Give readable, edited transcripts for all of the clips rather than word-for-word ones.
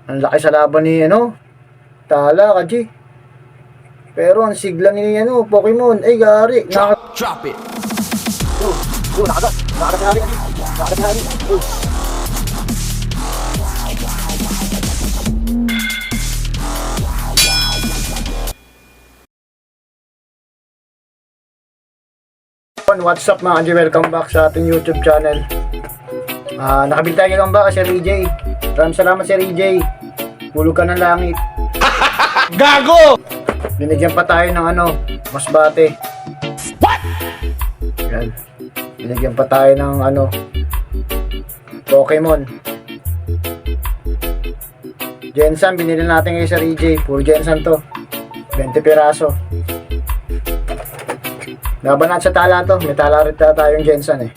Ang laki sa laban ni Tala, Kaji. Pero ang sigla ni Pokemon, ay gari. Drop it. Nakagat. Nakagat na rin. Nakagat na rin. What's up mga Kaji? Welcome back sa ating YouTube channel. Nakabili tayo ng baka, Sir EJ. Maraming salamat, Sir EJ. Hulog ka ng langit. Gago! Binigyan pa tayo ng masbate. What? Yan. Binigyan pa tayo ng Pokemon. Gensan, binili natin kay Sir EJ. Puro Gensan to. 20 piraso. Laban natin sa tala to. May tala rin tayong Gensan eh.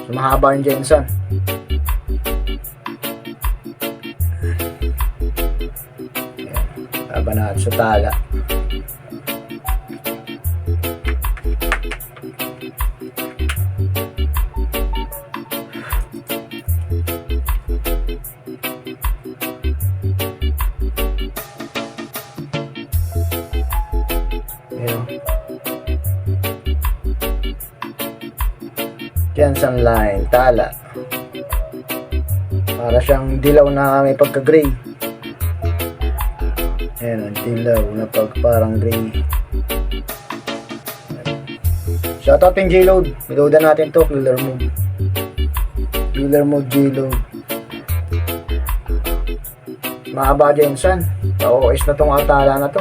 So, mahaba yung Gensan. Laban natin sa tala. Gensan line, tala. Para siyang dilaw na may pagka-gray. Ayan, ang dilaw na parang gray. Shoutout yung J-Load. Reloadan natin to, Killer Mode. Killer Mode J-Load. Mahaba Gensan. Pa-OS na tong atala na to.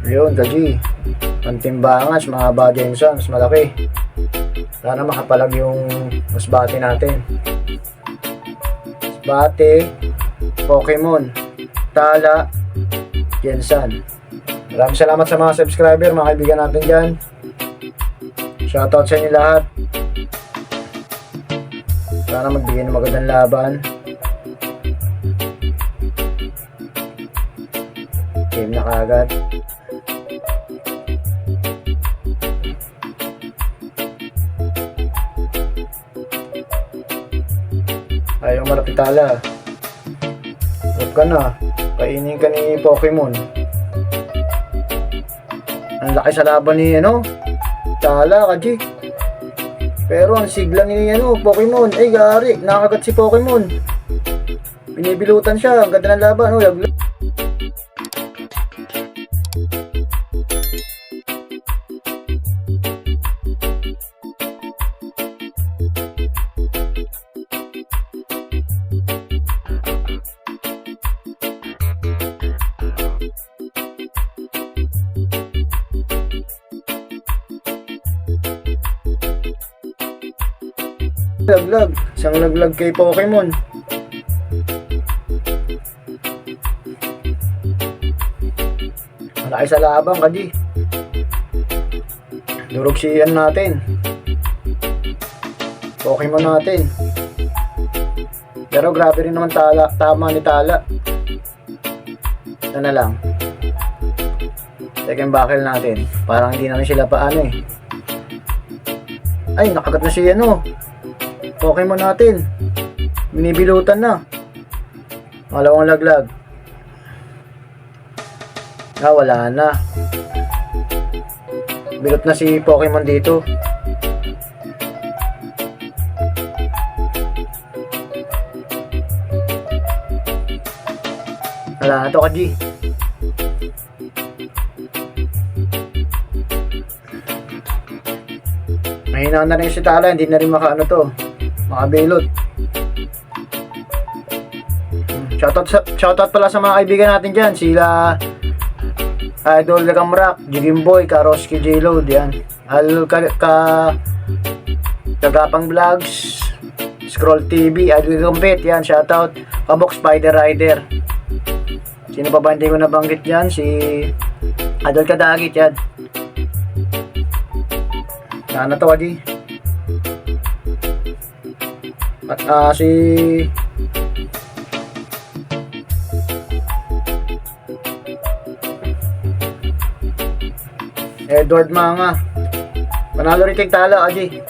Ayun, Kaji. Pantimbangan, mga Gensan, mas malaki. Sana makapalag yung masbate natin. Masbate, Pokemon, tala, Gensan. Maraming salamat sa mga subscriber, mga kaibigan natin dyan. Shoutout sa inyo lahat. Sana magbigay ng magandang laban. Game na kagad. Ayaw malapit tala. Huwag ka na. Kainin ka ni Pokemon. Ang laki sa laban ni Tala, Kaji. Pero ang sigla ni Pokemon, ay gari. Nakagat si Pokemon. Binibilutan siya. Ang ganda ng laban. Laglag. Laglag. Isang laglag kay Pokemon. Malaki sa labang, Kaji. Durugsiyan natin. Pokemon natin. Pero grabe rin naman tama ni tala. Ito na lang. Second buckle natin. Parang hindi na rin sila paano eh. Ay, nakagat na si Pokemon natin. Binibilutan na. Malawang laglag. Wala na. Bilot na si Pokemon dito. Wala na to, Kaji. Mahina na rin si tala. Hindi na rin to. Makabilot. Shoutout pala sa mga kaibigan natin dyan. Sila Idol Gamrak, Jigimboy, Karoski, J-Load. Yan. Kagapang Vlogs, Scroll TV, Idol Gambit. Yan, shoutout. Kabok Spider Rider. Sino pa ba hindi ko nabanggit yan? Si Idol Kadagit. Yan. Yan na to, Adi. At si Edward Manga. Panalo rin kay tala, Kaji.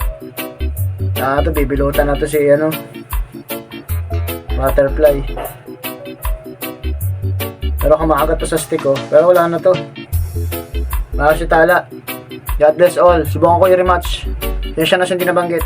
To bibilutan na to si ano, butterfly. Pero kumakagat to sa stick oh. Pero wala na to. Wala si Tala. God bless all. Subukan ko yung rematch. Yan siya na siyang dinabanggit.